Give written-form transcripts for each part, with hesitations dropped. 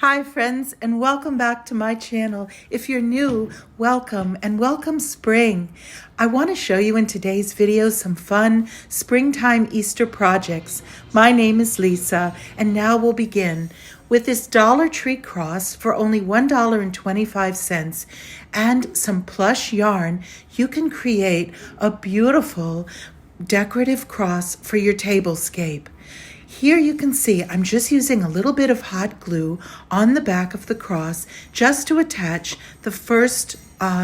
Hi friends, and welcome back to my channel. If you're new, welcome and welcome spring. I want to show you in today's video some fun springtime Easter projects. My name is Lisa, and now we'll begin. With this Dollar Tree cross for only $1.25 and some plush yarn, you can create a beautiful decorative cross for your tablescape. Here you can see I'm just using a little bit of hot glue on the back of the cross just to attach the first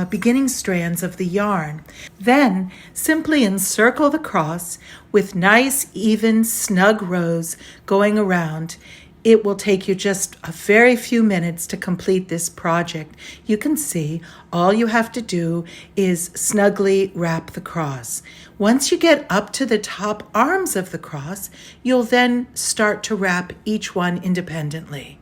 beginning strands of the yarn. Then simply encircle the cross with nice, even, snug rows going around. It will take you just a very few minutes to complete this project. You can see all you have to do is snugly wrap the cross. Once you get up to the top arms of the cross, you'll then start to wrap each one independently.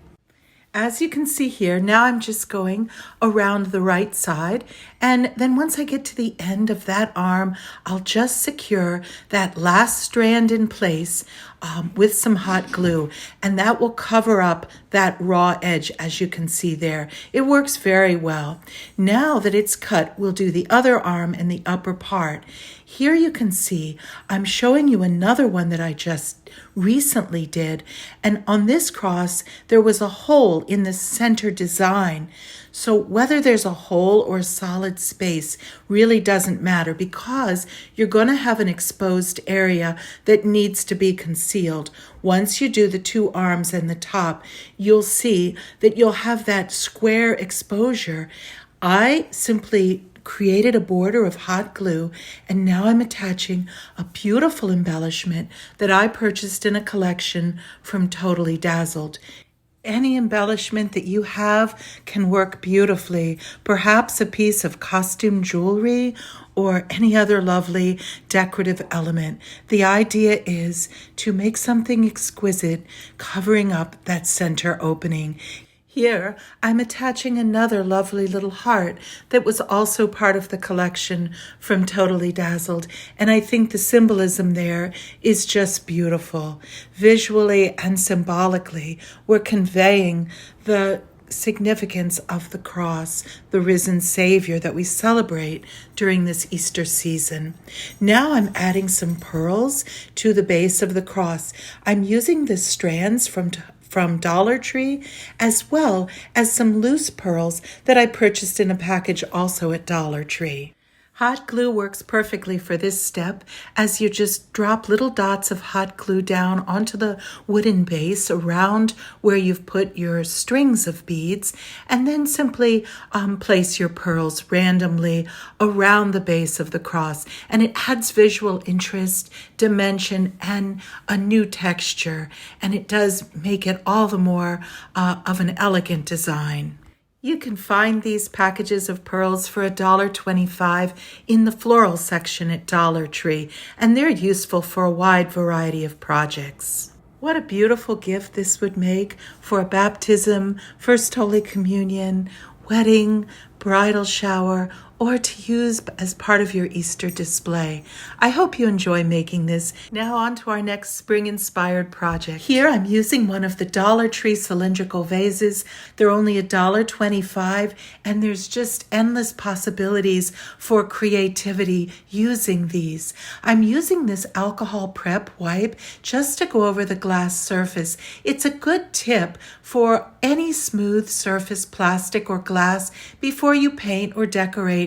As you can see here, now I'm just going around the right side, and then once I get to the end of that arm, I'll just secure that last strand in place with some hot glue, and that will cover up that raw edge, as you can see there. It works very well. Now that it's cut, we'll do the other arm and the upper part. Here you can see I'm showing you another one that I just recently did, and on this cross there was a hole in the center design. So whether there's a hole or a solid space really doesn't matter, because you're going to have an exposed area that needs to be concealed. Once you do the two arms and the top, you'll see that you'll have that square exposure. I simply created a border of hot glue, and now I'm attaching a beautiful embellishment that I purchased in a collection from Totally Dazzled. Any embellishment that you have can work beautifully, perhaps a piece of costume jewelry or any other lovely decorative element. The idea is to make something exquisite, covering up that center opening. Here, I'm attaching another lovely little heart that was also part of the collection from Totally Dazzled, and I think the symbolism there is just beautiful. Visually and symbolically, we're conveying the significance of the cross, the risen Savior that we celebrate during this Easter season. Now I'm adding some pearls to the base of the cross. I'm using the strands from Dollar Tree, as well as some loose pearls that I purchased in a package also at Dollar Tree. Hot glue works perfectly for this step, as you just drop little dots of hot glue down onto the wooden base around where you've put your strings of beads, and then simply place your pearls randomly around the base of the cross. And it adds visual interest, dimension, and a new texture, and it does make it all the more of an elegant design. You can find these packages of pearls for $1.25 in the floral section at Dollar Tree, and they're useful for a wide variety of projects. What a beautiful gift this would make for a baptism, First Holy Communion, wedding, bridal shower, or to use as part of your Easter display. I hope you enjoy making this. Now on to our next spring-inspired project. Here I'm using one of the Dollar Tree cylindrical vases. They're only $1.25, and there's just endless possibilities for creativity using these. I'm using this alcohol prep wipe just to go over the glass surface. It's a good tip for any smooth surface, plastic or glass, before you paint or decorate.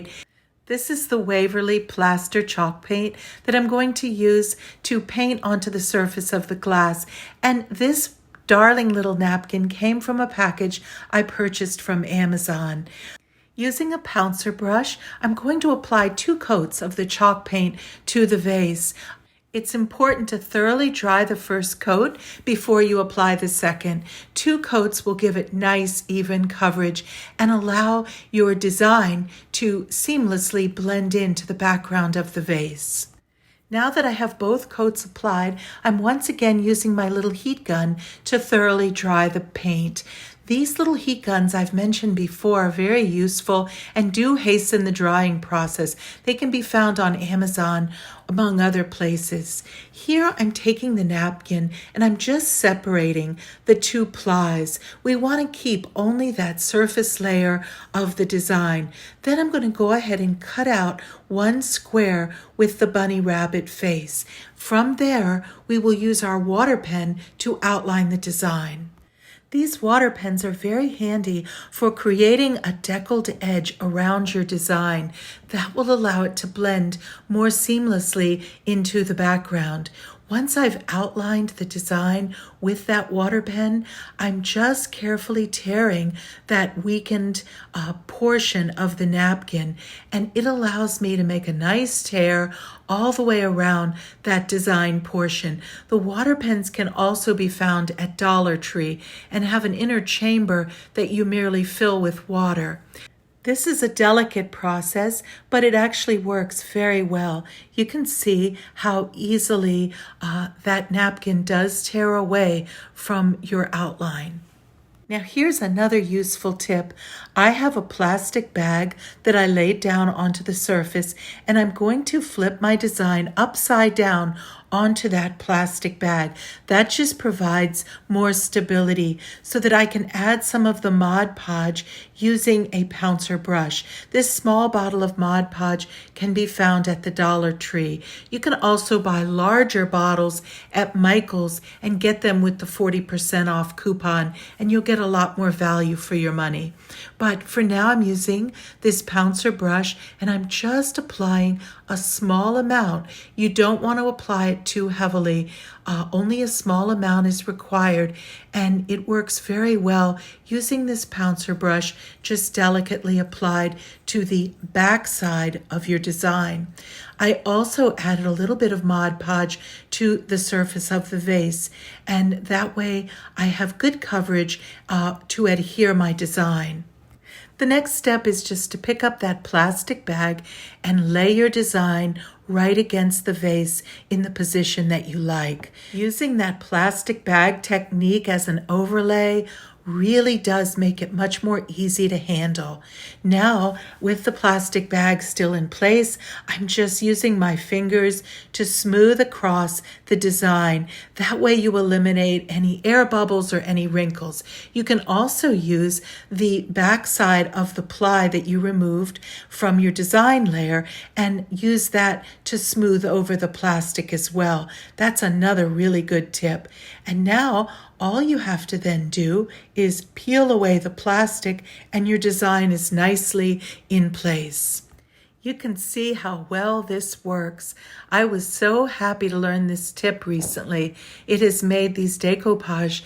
This is the Waverly Plaster Chalk Paint that I'm going to use to paint onto the surface of the glass. And this darling little napkin came from a package I purchased from Amazon. Using a pouncer brush, I'm going to apply 2 coats of the chalk paint to the vase. It's important to thoroughly dry the first coat before you apply the second. 2 coats will give it nice, even coverage and allow your design to seamlessly blend into the background of the vase. Now that I have both coats applied, I'm once again using my little heat gun to thoroughly dry the paint. These little heat guns I've mentioned before are very useful and do hasten the drying process. They can be found on Amazon, among other places. Here I'm taking the napkin and I'm just separating the two plies. We want to keep only that surface layer of the design. Then I'm going to go ahead and cut out one square with the bunny rabbit face. From there, we will use our water pen to outline the design. These water pens are very handy for creating a deckled edge around your design that will allow it to blend more seamlessly into the background. Once I've outlined the design with that water pen, I'm just carefully tearing that weakened portion of the napkin, and it allows me to make a nice tear all the way around that design portion. The water pens can also be found at Dollar Tree and have an inner chamber that you merely fill with water. This is a delicate process, but it actually works very well. You can see how easily that napkin does tear away from your outline. Now here's another useful tip. I have a plastic bag that I laid down onto the surface, and I'm going to flip my design upside down onto that plastic bag. That just provides more stability so that I can add some of the Mod Podge using a pouncer brush. This small bottle of Mod Podge can be found at the Dollar Tree. You can also buy larger bottles at Michael's and get them with the 40% off coupon, and you'll get a lot more value for your money. But for now, I'm using this pouncer brush and I'm just applying a small amount. You don't want to apply it too heavily. Only a small amount is required, and it works very well using this pouncer brush just delicately applied to the back side of your design. I also added a little bit of Mod Podge to the surface of the vase, and that way I have good coverage to adhere my design. The next step is just to pick up that plastic bag and lay your design right against the vase in the position that you like. Using that plastic bag technique as an overlay really does make it much more easy to handle. Now, with the plastic bag still in place, I'm just using my fingers to smooth across the design. That way you eliminate any air bubbles or any wrinkles. You can also use the back side of the ply that you removed from your design layer and use that to smooth over the plastic as well. That's another really good tip. And now, all you have to then do is peel away the plastic and your design is nicely in place. You can see how well this works. I was so happy to learn this tip recently. It has made these decoupage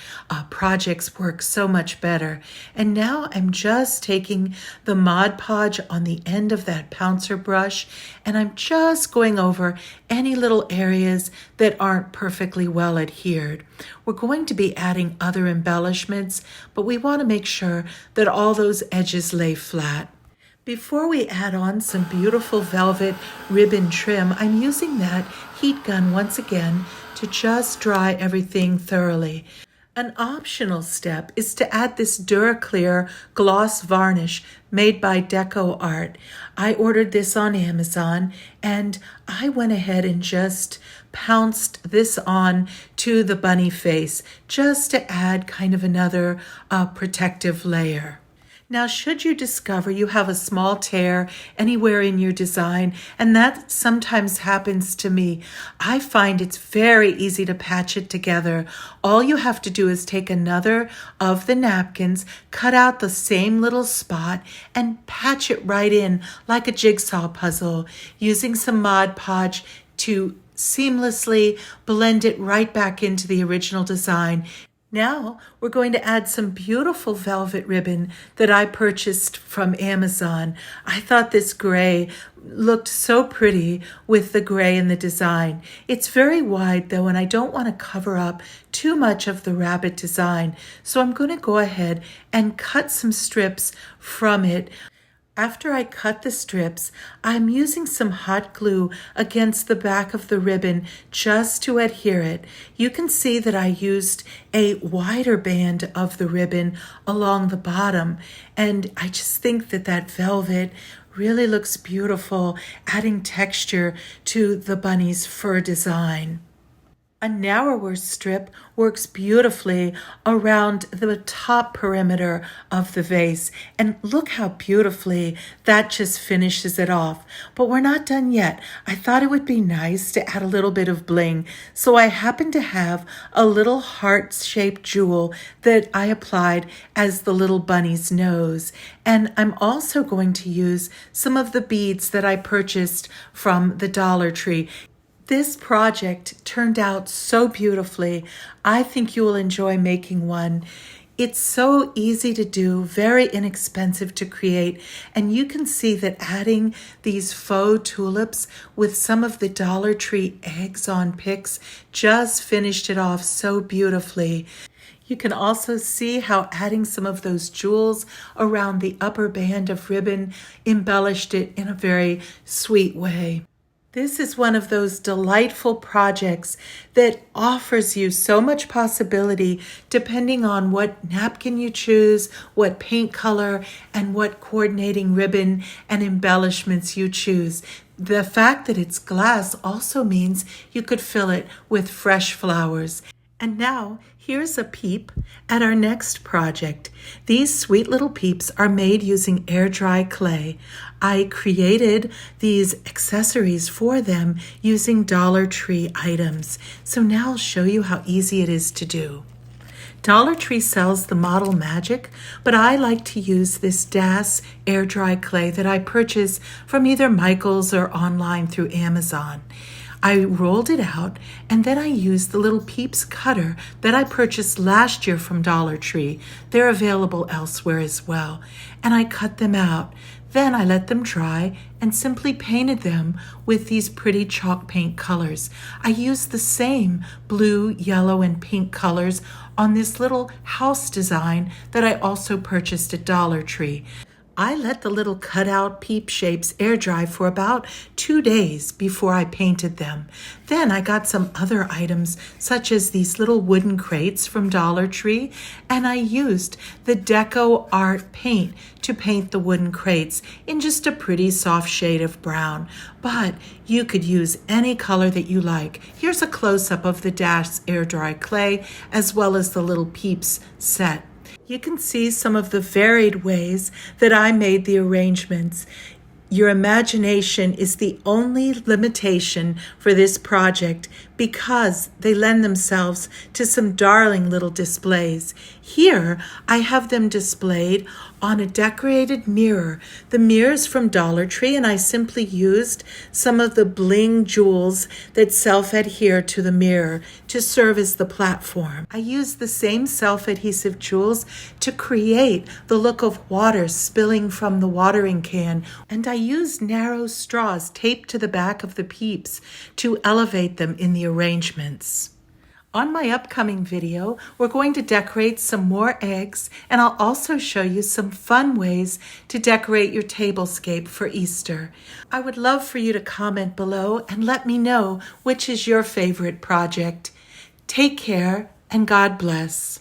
projects work so much better. And now I'm just taking the Mod Podge on the end of that pouncer brush, and I'm just going over any little areas that aren't perfectly well adhered. We're going to be adding other embellishments, but we want to make sure that all those edges lay flat. Before we add on some beautiful velvet ribbon trim, I'm using that heat gun once again to just dry everything thoroughly. An optional step is to add this Duraclear gloss varnish made by Deco Art. I ordered this on Amazon, and I went ahead and just pounced this on to the bunny face just to add kind of another protective layer. Now, should you discover you have a small tear anywhere in your design, and that sometimes happens to me, I find it's very easy to patch it together. All you have to do is take another of the napkins, cut out the same little spot, and patch it right in like a jigsaw puzzle, using some Mod Podge to seamlessly blend it right back into the original design. Now we're going to add some beautiful velvet ribbon that I purchased from Amazon. I thought this gray looked so pretty with the gray in the design. It's very wide though, and I don't want to cover up too much of the rabbit design. So I'm going to go ahead and cut some strips from it. After I cut the strips, I'm using some hot glue against the back of the ribbon just to adhere it. You can see that I used a wider band of the ribbon along the bottom, and I just think that that velvet really looks beautiful, adding texture to the bunny's fur design. A narrower strip works beautifully around the top perimeter of the vase. And look how beautifully that just finishes it off. But we're not done yet. I thought it would be nice to add a little bit of bling. So I happen to have a little heart-shaped jewel that I applied as the little bunny's nose. And I'm also going to use some of the beads that I purchased from the Dollar Tree. This project turned out so beautifully. I think you will enjoy making one. It's so easy to do, very inexpensive to create, and you can see that adding these faux tulips with some of the Dollar Tree eggs on picks just finished it off so beautifully. You can also see how adding some of those jewels around the upper band of ribbon embellished it in a very sweet way. This is one of those delightful projects that offers you so much possibility depending on what napkin you choose, what paint color, and what coordinating ribbon and embellishments you choose. The fact that it's glass also means you could fill it with fresh flowers. And now, here's a peep at our next project. These sweet little peeps are made using air dry clay. I created these accessories for them using Dollar Tree items. So now I'll show you how easy it is to do. Dollar Tree sells the Model Magic, but I like to use this DAS air dry clay that I purchase from either Michaels or online through Amazon. I rolled it out, and then I used the little Peeps cutter that I purchased last year from Dollar Tree. They're available elsewhere as well. And I cut them out. Then I let them dry and simply painted them with these pretty chalk paint colors. I used the same blue, yellow, and pink colors on this little house design that I also purchased at Dollar Tree. I let the little cutout peep shapes air dry for about 2 days before I painted them. Then I got some other items such as these little wooden crates from Dollar Tree, and I used the Deco Art paint to paint the wooden crates in just a pretty soft shade of brown. But you could use any color that you like. Here's a close-up of the DAS air dry clay as well as the little Peeps set. You can see some of the varied ways that I made the arrangements. Your imagination is the only limitation for this project because they lend themselves to some darling little displays. Here, I have them displayed on a decorated mirror. The mirror's from Dollar Tree, and I simply used some of the bling jewels that self-adhere to the mirror to serve as the platform. I used the same self-adhesive jewels to create the look of water spilling from the watering can, and I used narrow straws taped to the back of the Peeps to elevate them in the arrangements. On my upcoming video, we're going to decorate some more eggs, and I'll also show you some fun ways to decorate your tablescape for Easter. I would love for you to comment below and let me know which is your favorite project. Take care and God bless.